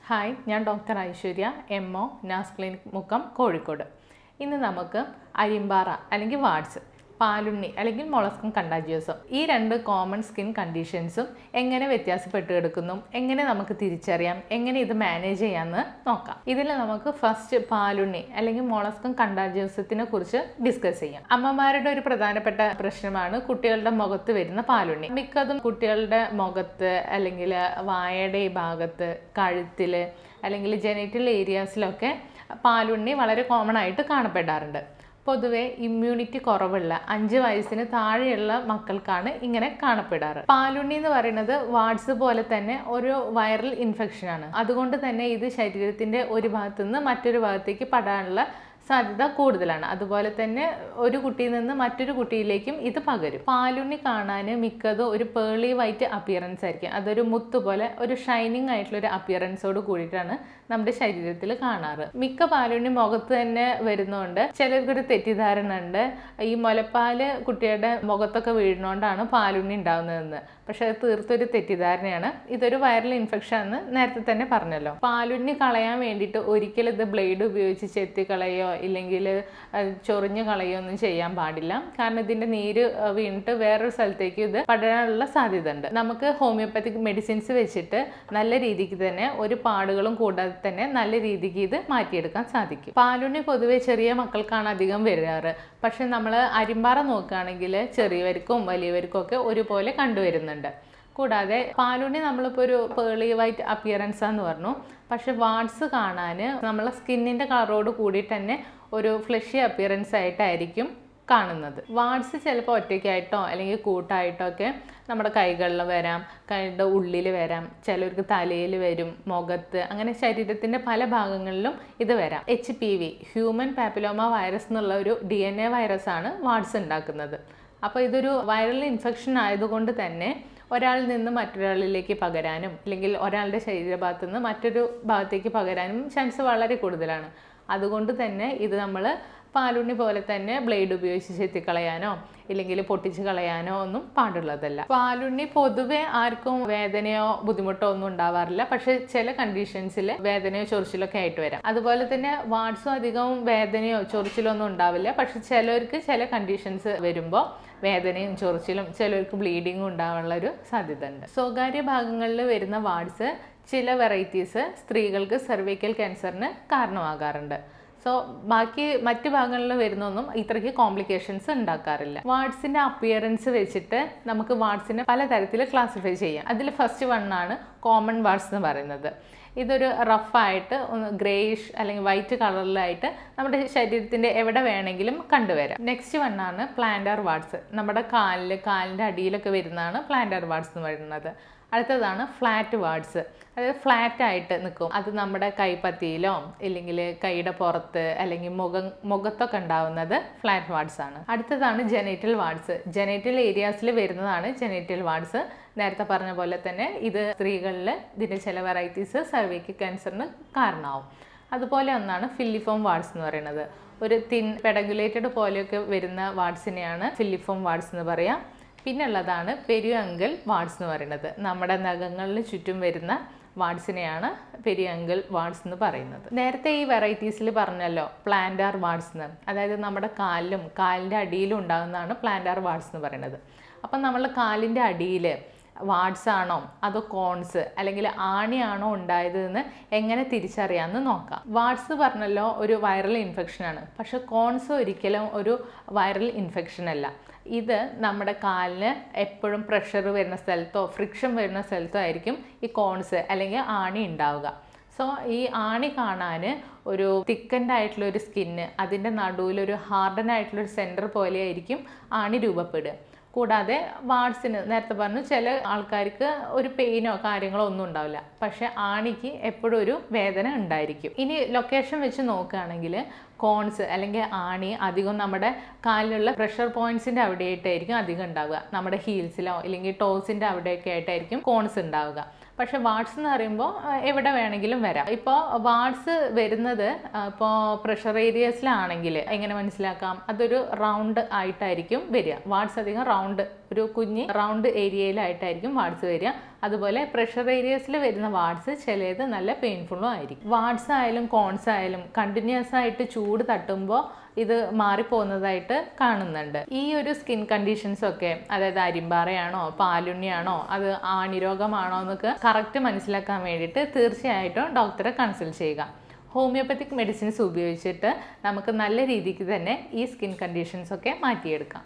Hi, ഞാൻ doctor Aishwarya MO നാസ് clinic Mukkam Kozhikode. ഇന്ന് നമുക്ക് അരിമ്പാറ അല്ലെങ്കിൽ വാട്സ്, പാലുണ്ണി അല്ലെങ്കിൽ മൊളസ്കം കണ്ടാജിയോസം, ഈ രണ്ട് കോമൺ സ്കിൻ കണ്ടീഷൻസും എങ്ങനെ വ്യത്യാസപ്പെട്ട് കിടക്കുന്നു, എങ്ങനെ നമുക്ക് തിരിച്ചറിയാം, എങ്ങനെ ഇത് മാനേജ് ചെയ്യാമെന്ന് നോക്കാം. ഇതിൽ നമുക്ക് ഫസ്റ്റ് പാലുണ്ണി അല്ലെങ്കിൽ മൊളസ്കം കണ്ടാജിയോസത്തിനെ കുറിച്ച് ഡിസ്കസ് ചെയ്യാം. അമ്മമാരുടെ ഒരു പ്രധാനപ്പെട്ട പ്രശ്നമാണ് കുട്ടികളുടെ മുഖത്ത് വരുന്ന പാലുണ്ണി. മിക്കതും കുട്ടികളുടെ മുഖത്ത് അല്ലെങ്കിൽ വായയുടെ ഈ ഭാഗത്ത്, കഴുത്തിൽ അല്ലെങ്കിൽ ജെനിറ്റൽ ഏരിയാസിലൊക്കെ പാലുണ്ണി വളരെ കോമൺ ആയിട്ട് കാണപ്പെടാറുണ്ട്. പൊതുവെ ഇമ്മ്യൂണിറ്റി കുറവുള്ള 5 വയസ്സിന് താഴെയുള്ള മക്കൾക്കാണ് ഇങ്ങനെ കാണപ്പെടാറ്. പാലുണ്ണി എന്ന് പറയുന്നത് വാട്സ് പോലെ തന്നെ ഒരു വൈറൽ ഇൻഫെക്ഷൻ ആണ്. അതുകൊണ്ട് തന്നെ ഇത് ശരീരത്തിന്റെ ഒരു ഭാഗത്തു നിന്ന് മറ്റൊരു ഭാഗത്തേക്ക് പടാനുള്ള സാധ്യത കൂടുതലാണ്. അതുപോലെ തന്നെ ഒരു കുട്ടിയിൽ നിന്ന് മറ്റൊരു കുട്ടിയിലേക്കും ഇത് പകരും. പാലുണ്ണി കാണാൻ മിക്കതും ഒരു പേളി വൈറ്റ് അപ്പിയറൻസ് ആയിരിക്കും. അതൊരു മുത്ത് പോലെ ഒരു ഷൈനിങ് ആയിട്ടുള്ള ഒരു അപ്പിയറൻസോട് കൂടിയിട്ടാണ് നമ്മുടെ ശരീരത്തിൽ കാണാറ്. മിക്ക പാലുണ്ണി മുഖത്ത് തന്നെ വരുന്നതുകൊണ്ട് ചിലർക്കൊരു തെറ്റിദ്ധാരണ ഉണ്ട്, ഈ മുലപ്പാല് കുട്ടിയുടെ മുഖത്തൊക്കെ വീഴുന്നതുകൊണ്ടാണ് പാലുണ്ണി ഉണ്ടാകുന്നതെന്ന്. പക്ഷെ അത് തീർത്തൊരു തെറ്റിദ്ധാരണയാണ്. ഇതൊരു വൈറൽ ഇൻഫെക്ഷൻ എന്ന് നേരത്തെ തന്നെ പറഞ്ഞല്ലോ. പാലുണ്ണി കളയാൻ വേണ്ടിയിട്ട് ഒരിക്കലും ഇത് ബ്ലേഡ് ഉപയോഗിച്ച് ചെത്തി കളയോ ഇല്ലെങ്കിൽ ചൊറിഞ്ഞ് കളയോ ഒന്നും ചെയ്യാൻ പാടില്ല. കാരണം ഇതിന്റെ നീര് വീണിട്ട് വേറൊരു സ്ഥലത്തേക്ക് ഇത് പടരാനുള്ള സാധ്യത ഉണ്ട്. നമുക്ക് ഹോമിയോപ്പത്തിക് മെഡിസിൻസ് വെച്ചിട്ട് നല്ല രീതിക്ക് തന്നെ ഒരു പാടുകളും കൂടാതെ തന്നെ നല്ല രീതിക്ക് ഇത് മാറ്റിയെടുക്കാൻ സാധിക്കും. പാലുണ്ണി പൊതുവെ ചെറിയ മക്കൾക്കാണ് അധികം വരാറ്. പക്ഷെ നമ്മൾ അരിമ്പാറ നോക്കുകയാണെങ്കിൽ ചെറിയവർക്കും വലിയവർക്കും ഒക്കെ ഒരുപോലെ കണ്ടുവരുന്നുണ്ട്. കൂടാതെ പാലുണ്ണി നമ്മളിപ്പോൾ ഒരു പേളി വൈറ്റ് അപ്പിയറൻസ് എന്ന് പറഞ്ഞു, പക്ഷെ വാട്സ് കാണാൻ നമ്മളെ സ്കിന്നിൻ്റെ കളറോട് കൂടിയിട്ട് തന്നെ ഒരു ഫ്ലഷി അപ്പിയറൻസ് ആയിട്ടായിരിക്കും കാണുന്നത്. വാട്സ് ചിലപ്പോൾ ഒറ്റയ്ക്കായിട്ടോ അല്ലെങ്കിൽ കൂട്ടായിട്ടോ ഒക്കെ നമ്മുടെ കൈകളിൽ വരാം, കൈയുടെ ഉള്ളിൽ വരാം, ചിലർക്ക് തലയിൽ വരും, മുഖത്ത്, അങ്ങനെ ശരീരത്തിൻ്റെ പല ഭാഗങ്ങളിലും ഇത് വരാം. HPV ഹ്യൂമൻ പാപ്പിലോമ വൈറസ് എന്നുള്ള ഒരു DNA വൈറസാണ് വാട്സ് ഉണ്ടാക്കുന്നത്. അപ്പോൾ ഇതൊരു വൈറൽ ഇൻഫെക്ഷൻ ആയതുകൊണ്ട് തന്നെ ഒരാളിൽ നിന്ന് മറ്റൊരാളിലേക്ക് പകരാനും അല്ലെങ്കിൽ ഒരാളുടെ ശരീരഭാഗത്തു നിന്ന് മറ്റൊരു ഭാഗത്തേക്ക് പകരാനും ചാൻസ് വളരെ കൂടുതലാണ്. അതുകൊണ്ട് തന്നെ ഇത് നമ്മൾ പാലുണ്ണി പോലെ തന്നെ ബ്ലേഡ് ഉപയോഗിച്ച് ചെത്തിക്കളയാനോ ഇല്ലെങ്കിൽ പൊട്ടിച്ച് കളയാനോ ഒന്നും പാടുള്ളതല്ല. പാലുണ്ണി പൊതുവെ ആർക്കും വേദനയോ ബുദ്ധിമുട്ടോ ഒന്നും ഉണ്ടാവാറില്ല. പക്ഷെ ചില കണ്ടീഷൻസിൽ വേദനയോ ചൊറിച്ചിലൊക്കെ ആയിട്ട് വരാം. അതുപോലെ തന്നെ വാട്സും അധികം വേദനയോ ചൊറിച്ചിലോ ഒന്നും ഉണ്ടാവില്ല. പക്ഷെ ചിലർക്ക് ചില കണ്ടീഷൻസ് വരുമ്പോൾ വേദനയും ചൊറിച്ചിലും ചിലർക്ക് ബ്ലീഡിങ്ങും ഉണ്ടാവാനുള്ള ഒരു സാധ്യത ഉണ്ട്. സ്വകാര്യ ഭാഗങ്ങളിൽ വരുന്ന വാട്സ് ചില വെറൈറ്റീസ് സ്ത്രീകൾക്ക് സെർവിക്കൽ ക്യാൻസറിന് കാരണമാകാറുണ്ട്. സോ ബാക്കി മറ്റു ഭാഗങ്ങളിൽ വരുന്നൊന്നും ഇത്രയ്ക്ക് കോംപ്ലിക്കേഷൻസ് ഉണ്ടാക്കാറില്ല. വാട്സിൻ്റെ അപ്പിയറൻസ് വെച്ചിട്ട് നമുക്ക് വാട്സിനെ പലതരത്തിൽ ക്ലാസിഫൈ ചെയ്യാം. അതിൽ ഫസ്റ്റ് വണ്ണാണ് കോമൺ വാട്സ് എന്ന് പറയുന്നത്. ഇതൊരു റഫായിട്ട് ഗ്രേയിഷ് അല്ലെങ്കിൽ വൈറ്റ് കളറിലായിട്ട് നമ്മുടെ ശരീരത്തിൻ്റെ എവിടെ വേണമെങ്കിലും കണ്ടുവരാം. നെക്സ്റ്റ് വണ്ണാണ് പ്ലാന്റർ വാട്സ്. നമ്മുടെ കാലിൻ്റെ അടിയിലൊക്കെ വരുന്നതാണ് പ്ലാന്റർ വാട്സ് എന്ന് പറയുന്നത്. അടുത്തതാണ് ഫ്ലാറ്റ് വാട്സ്. അതായത് ഫ്ലാറ്റ് ആയിട്ട് നിൽക്കും. അത് നമ്മുടെ കൈപ്പത്തിയിലോ ഇല്ലെങ്കിൽ കൈയുടെ പുറത്ത് അല്ലെങ്കിൽ മുഖത്തൊക്കെ ഉണ്ടാവുന്നത് ഫ്ലാറ്റ് വാട്സ് ആണ്. അടുത്തതാണ് ജെനിറ്റൽ വാട്സ്. ജെനിറ്റൽ ഏരിയാസിൽ വരുന്നതാണ് ജെനിറ്റൽ വാട്സ്. നേരത്തെ പറഞ്ഞ പോലെ തന്നെ ഇത് സ്ത്രീകളിൽ ഇതിൻ്റെ ചില വെറൈറ്റീസ് സെർവിക്കൽ ക്യാൻസറിന് കാരണമാവും. അതുപോലെ ഒന്നാണ് ഫില്ലിഫോം വാട്സ് എന്ന് പറയുന്നത്. ഒരു തിൻ പെഡഗുലേറ്റഡ് പോലെയൊക്കെ വരുന്ന വാട്സിനെയാണ് ഫില്ലിഫോം വാട്സ് എന്ന് പറയാം. പിന്നെ ഉള്ളതാണ് പെരിയോങ്കിൾ വാട്സ് എന്ന് പറയുന്നത്. നമ്മുടെ നഖങ്ങളിൽ ചുറ്റും വരുന്ന വാട്സിനെയാണ് പെരിയോങ്കിൾ വാട്സ് എന്ന് പറയുന്നത്. നേരത്തെ ഈ വെറൈറ്റീസിൽ പറഞ്ഞല്ലോ പ്ലാന്റർ വാട്സ് എന്ന്. അതായത് നമ്മുടെ കാലിലും കാലിൻ്റെ അടിയിലും ഉണ്ടാകുന്നതാണ് പ്ലാന്റർ വാട്സ് എന്ന് പറയുന്നത്. അപ്പം നമ്മളുടെ കാലിൻ്റെ അടിയിൽ വാട്സ് ആണോ അതോ കോൺസ് അല്ലെങ്കിൽ ആണിയാണോ ഉണ്ടായതെന്ന് എങ്ങനെ തിരിച്ചറിയാമെന്ന് നോക്കാം. വാട്സ് പറഞ്ഞല്ലോ ഒരു വൈറൽ ഇൻഫെക്ഷനാണ്. പക്ഷെ കോൺസ് ഒരിക്കലും ഒരു വൈറൽ ഇൻഫെക്ഷൻ അല്ല. ഇത് നമ്മുടെ കാലിന് എപ്പോഴും പ്രഷർ വരുന്ന സ്ഥലത്തോ ഫ്രിക്ഷൻ വരുന്ന സ്ഥലത്തോ ആയിരിക്കും ഈ കോൺസ് അല്ലെങ്കിൽ ആണി ഉണ്ടാവുക. സോ ഈ ആണി കാണാൻ ഒരു തിക്കൻഡ് ആയിട്ടുള്ള ഒരു സ്കിന്ന്, അതിൻ്റെ നടുവിലൊരു ഹാർഡൻ ആയിട്ടുള്ളൊരു സെൻറ്റർ പോലെ ആയിരിക്കും ആണി രൂപപ്പെടുക. കൂടാതെ വാട്സിന് നേരത്തെ പറഞ്ഞു ചില ആൾക്കാർക്ക് ഒരു പെയിനോ കാര്യങ്ങളോ ഒന്നും ഉണ്ടാവില്ല. പക്ഷെ ആണിക്ക് എപ്പോഴും ഒരു വേദന ഉണ്ടായിരിക്കും. ഇനി ലൊക്കേഷൻ വെച്ച് നോക്കുകയാണെങ്കിൽ കോൺസ് അല്ലെങ്കിൽ ആണി അധികം നമ്മുടെ കാലിലുള്ള പ്രഷർ പോയിന്റ്സിൻ്റെ അവിടെയായിട്ടായിരിക്കും അധികം ഉണ്ടാവുക. നമ്മുടെ ഹീൽസിലോ അല്ലെങ്കിൽ ടോസിൻ്റെ അവിടെയൊക്കെ ആയിട്ടായിരിക്കും കോൺസ് ഉണ്ടാവുക. പക്ഷെ വാട്സ് എന്ന് പറയുമ്പോൾ എവിടെ വേണമെങ്കിലും വരാം. ഇപ്പോൾ വാട്സ് വരുന്നത് ഇപ്പോൾ പ്രഷർ ഏരിയസിലാണെങ്കിൽ എങ്ങനെ മനസ്സിലാക്കാം? അതൊരു റൗണ്ട് ആയിട്ടായിരിക്കും വരിക. വാട്സ് അധികം റൗണ്ട്, ഒരു കുഞ്ഞ് റൗണ്ട് ഏരിയയിലായിട്ടായിരിക്കും വാട്സ് വരിക. അതുപോലെ പ്രഷർ ഏരിയസിൽ വരുന്ന വാർഡ്സ് ചിലത് നല്ല പെയിൻഫുള്ളും ആയിരിക്കും. വാർഡ്സ് ആയാലും കോൺസ് ആയാലും കണ്ടിന്യൂസ് ആയിട്ട് ചൂട് തട്ടുമ്പോൾ ഇത് മാറിപ്പോകുന്നതായിട്ട് കാണുന്നുണ്ട്. ഈ ഒരു സ്കിൻ കണ്ടീഷൻസ് ഒക്കെ, അതായത് അരിമ്പാറയാണോ പാലുണ്ണിയാണോ അത് ആണിരോഗമാണോ എന്നൊക്കെ കറക്റ്റ് മനസ്സിലാക്കാൻ വേണ്ടിയിട്ട് തീർച്ചയായിട്ടും ഡോക്ടറെ കൺസൾട്ട് ചെയ്യുക. ഹോമിയോപ്പത്തിക് മെഡിസിൻസ് ഉപയോഗിച്ചിട്ട് നമുക്ക് നല്ല രീതിക്ക് തന്നെ ഈ സ്കിൻ കണ്ടീഷൻസ് ഒക്കെ മാറ്റിയെടുക്കാം.